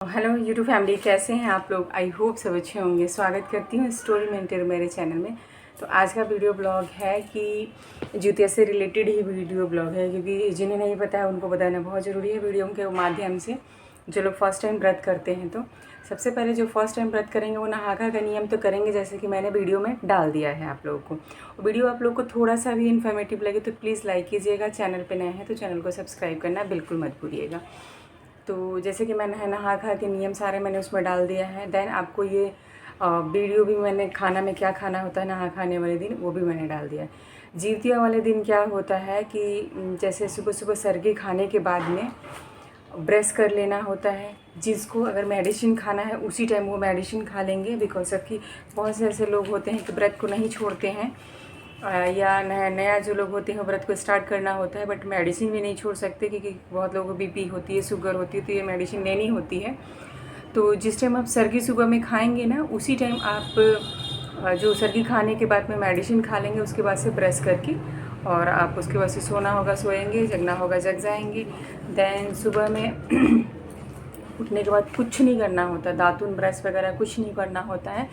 Hello YouTube family, कैसे हैं आप लोग। आई होप सब अच्छे होंगे। स्वागत करती हूँ स्टोरी मेंटर मेरे चैनल में। तो आज का वीडियो ब्लॉग है कि ज्योतिया से रिलेटेड ही वीडियो ब्लॉग है, क्योंकि जिन्हें नहीं पता है उनको बताना बहुत ज़रूरी है वीडियो के माध्यम से। जो लोग फर्स्ट टाइम व्रत करते हैं, तो सबसे पहले जो फर्स्ट टाइम व्रत करेंगे वो नहा खा का नियम तो करेंगे, जैसे कि मैंने वीडियो में डाल दिया है आप लोगों को। वीडियो आप लोग को थोड़ा सा भी इन्फॉर्मेटिव लगे तो प्लीज़ लाइक कीजिएगा। चैनल पर नए हैं तो चैनल को सब्सक्राइब करना बिल्कुल मत भूलिएगा। तो जैसे कि मैंने नहा खा के नियम सारे मैंने उसमें डाल दिया है। देन आपको ये वीडियो भी मैंने खाना में क्या खाना होता है नहा खाने वाले दिन वो भी मैंने डाल दिया है। जीवतिया वाले दिन क्या होता है कि जैसे सुबह सुबह सरगी खाने के बाद में ब्रश कर लेना होता है। जिसको अगर मेडिसिन खाना है उसी टाइम वो मेडिसिन खा लेंगे, बिकॉज ऑफ कि बहुत से ऐसे लोग होते हैं कि व्रत को नहीं छोड़ते हैं, या नया जो लोग होते हैं व्रत को स्टार्ट करना होता है बट मेडिसिन भी नहीं छोड़ सकते, क्योंकि बहुत लोगों को बीपी होती है, शुगर होती है, तो ये मेडिसिन लेनी होती है। तो जिस टाइम आप सरगी सुबह में खाएंगे ना, उसी टाइम आप जो सरगी खाने के बाद में मेडिसिन खा लेंगे, उसके बाद से ब्रश करके और आप उसके बाद से सोना होगा सोएंगे, जगना होगा जग जाएंगे। देन सुबह में उठने के बाद कुछ नहीं करना होता, दातुन ब्रश वगैरह कुछ नहीं करना होता है।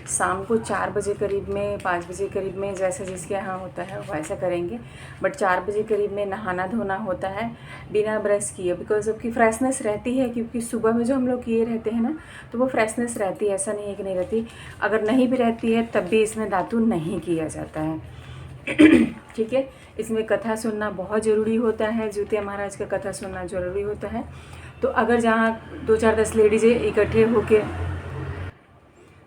शाम को 4 बजे करीब में, 5 बजे करीब में, जैसा जिसके यहाँ होता है वैसा करेंगे। बट 4 बजे करीब में नहाना धोना होता है बिना ब्रश किए, बिकॉज सबकी फ्रेशनेस रहती है, क्योंकि सुबह में जो हम लोग किए रहते हैं ना, तो वो फ्रेशनेस रहती है, ऐसा नहीं है कि नहीं रहती। अगर नहीं भी रहती है तब भी इसमें दातुन नहीं किया जाता है। ठीक है। इसमें कथा सुनना बहुत ज़रूरी होता है, ज्योतिया महाराज का कथा सुनना ज़रूरी होता है। तो अगर जहाँ 2-4-10 लेडीज़ें इकट्ठे होके,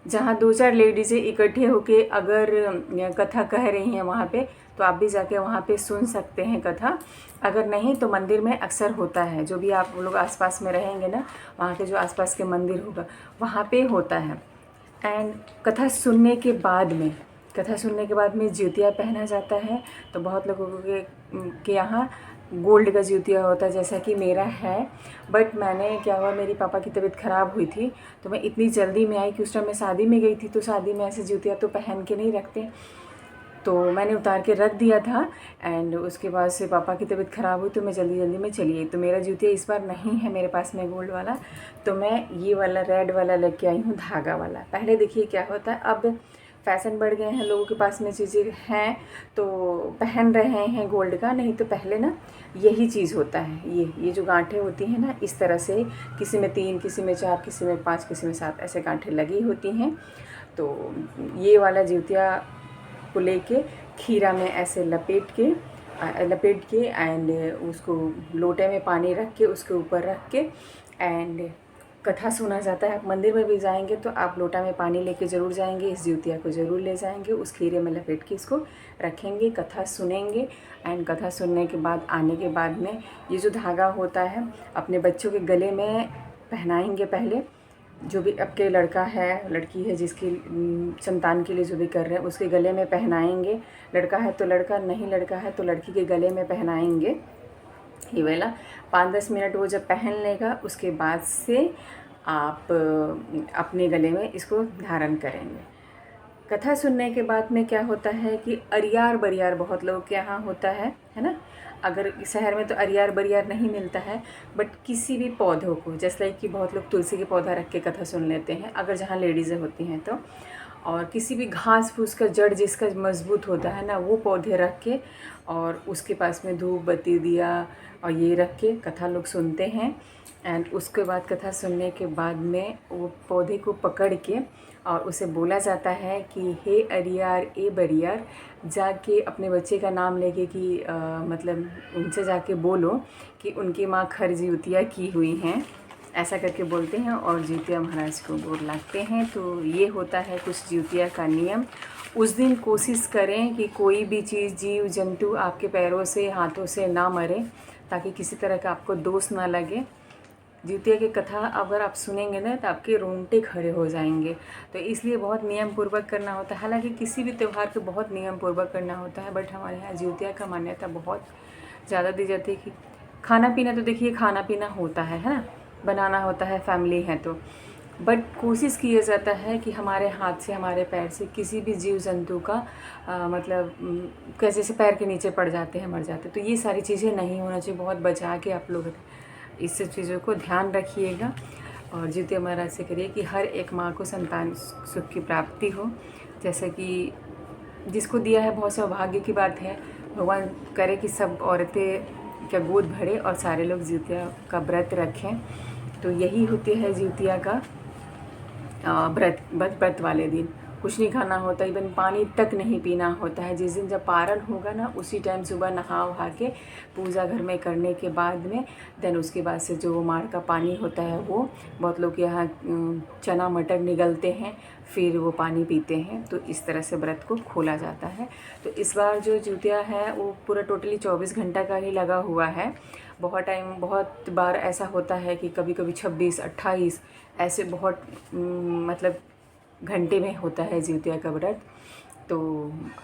जहाँ 2-4 लेडीज़ें इकट्ठे होके अगर कथा कह रही हैं वहाँ पे, तो आप भी जाके वहाँ पे सुन सकते हैं कथा। अगर नहीं तो मंदिर में अक्सर होता है, जो भी आप लोग आसपास में रहेंगे ना, वहाँ के जो आसपास के मंदिर होगा वहाँ पे होता है। एंड कथा सुनने के बाद में ज्योतिया पहना जाता है। तो बहुत लोगों के यहाँ गोल्ड का ज्योतिया होता है, जैसा कि मेरा है। बट मैंने क्या हुआ, मेरी पापा की तबीयत ख़राब हुई थी, तो मैं इतनी जल्दी में आई कि उस टाइम मैं शादी में गई थी, तो शादी में ऐसे ज्योतिया तो पहन के नहीं रखते, तो मैंने उतार के रख दिया था। एंड उसके बाद से पापा की तबीयत ख़राब हुई तो मैं जल्दी जल्दी में चली आई। तो मेरा जूतिया इस बार नहीं है मेरे पास में गोल्ड वाला, तो मैं ये वाला रेड वाला लेके आई हूँ, धागा वाला। पहले देखिए क्या होता है, अब फैशन बढ़ गए हैं, लोगों के पास में चीज़ें हैं तो पहन रहे हैं गोल्ड का, नहीं तो पहले ना यही चीज़ होता है। ये जो गांठें होती हैं ना, इस तरह से किसी में 3, किसी में 4, किसी में 5, किसी में 7 ऐसे गांठें लगी होती हैं। तो ये वाला जूतिया को लेके खीरा में ऐसे लपेट के एंड उसको लोटे में पानी रख के उसके ऊपर रख के एंड कथा सुना जाता है। मंदिर में भी जाएंगे तो आप लोटा में पानी लेके ज़रूर जाएंगे, इस ज्योतिया को ज़रूर ले जाएंगे, उस खीरे में लपेट के इसको रखेंगे, कथा सुनेंगे। एंड कथा सुनने के बाद आने के बाद में ये जो धागा होता है अपने बच्चों के गले में पहनाएंगे। पहले जो भी आपके लड़का है लड़की है, जिसकी संतान के लिए जो भी कर रहे हैं उसके गले में पहनाएंगे। लड़का है तो लड़का, नहीं लड़का है तो लड़की के गले में पहनाएंगे। ये वाला 5-10 मिनट वो जब पहन लेगा, उसके बाद से आप अपने गले में इसको धारण करेंगे। कथा सुनने के बाद में क्या होता है कि अरियार बरियार बहुत लोगों के यहाँ होता है ना। अगर शहर में तो अरियार बरियार नहीं मिलता है, बट किसी भी पौधों को, जैसे लाइक कि बहुत लोग तुलसी के पौधा रख के कथा सुन लेते हैं, अगर जहाँ लेडीज़ें होती हैं तो, और किसी भी घास फूस का जड़ जिसका मजबूत होता है ना, वो पौधे रख के और उसके पास में धूप बत्ती दिया और ये रख के कथा लोग सुनते हैं। एंड उसके बाद कथा सुनने के बाद में वो पौधे को पकड़ के और उसे बोला जाता है कि हे अरियार ए बरियार, जाके अपने बच्चे का नाम लेके कि मतलब उनसे जाके बोलो कि उनकी माँ खर ज्योतिया की हुई हैं, ऐसा करके बोलते हैं और ज्योतिया महाराज को गोर लगते हैं। तो ये होता है कुछ ज्योतिया का नियम। उस दिन कोशिश करें कि कोई भी चीज़, जीव जंतु आपके पैरों से हाथों से ना मरे, ताकि किसी तरह का आपको दोष ना लगे। ज्योतिया की कथा अगर आप सुनेंगे ना तो आपके रोंगटे खड़े हो जाएंगे। तो इसलिए बहुत नियम पूर्वक करना होता है। हालांकि किसी भी त्यौहार को बहुत नियम पूर्वक करना होता है, बट हमारे यहाँ ज्योतिया का मान्यता बहुत ज़्यादा दी जाती है। कि खाना पीना तो देखिए खाना पीना होता है ना, बनाना होता है, फैमिली है तो, बट कोशिश किया जाता है कि हमारे हाथ से हमारे पैर से किसी भी जीव जंतु का मतलब कैसे से पैर के नीचे पड़ जाते हैं, मर जाते हैं। तो ये सारी चीज़ें नहीं होना चाहिए, बहुत बचा के आप लोग इस सब चीज़ों को ध्यान रखिएगा। और जितिया महाराज से करिए कि हर एक माँ को संतान सुख की प्राप्ति हो। जैसे कि जिसको दिया है बहुत सौभाग्य की बात है, भगवान करे कि सब औरतें का गोद भरे और सारे लोग जितिया का व्रत रखें। तो यही होती है जितिया का व्रत वाले दिन कुछ नहीं खाना होता, इवन पानी तक नहीं पीना होता है। जिस दिन जब पारण होगा ना, उसी टाइम सुबह नहा वहा के पूजा घर में करने के बाद में देन उसके बाद से जो माड़ का पानी होता है वो बहुत लोग यहाँ चना मटर निगलते हैं, फिर वो पानी पीते हैं। तो इस तरह से व्रत को खोला जाता है। तो इस बार जो जितिया है वो पूरा टोटली 24 घंटा का ही लगा हुआ है। बहुत बार ऐसा होता है कि कभी कभी 26, 28 ऐसे बहुत मतलब घंटे में होता है जितिया का व्रत। तो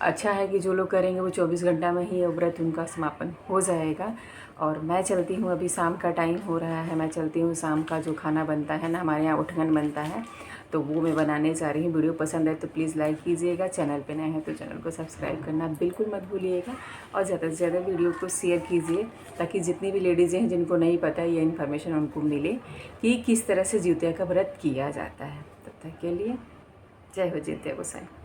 अच्छा है कि जो लोग करेंगे वो 24 घंटा में ही व्रत उनका समापन हो जाएगा। और मैं चलती हूँ, अभी शाम का टाइम हो रहा है, मैं चलती हूँ। शाम का जो खाना बनता है ना, हमारे यहाँ उठगन बनता है, तो वो मैं बनाने जा रही हूँ। वीडियो पसंद है तो प्लीज़ लाइक कीजिएगा, चैनल पे नए हैं तो चैनल को सब्सक्राइब करना बिल्कुल मत भूलिएगा, और ज़्यादा से ज़्यादा वीडियो को शेयर कीजिए ताकि जितनी भी लेडीज़ हैं जिनको नहीं पता ये इन्फॉर्मेशन उनको मिले कि किस तरह से जितिया का व्रत किया जाता है। तब तक के लिए जय हो जितिया गोसाई।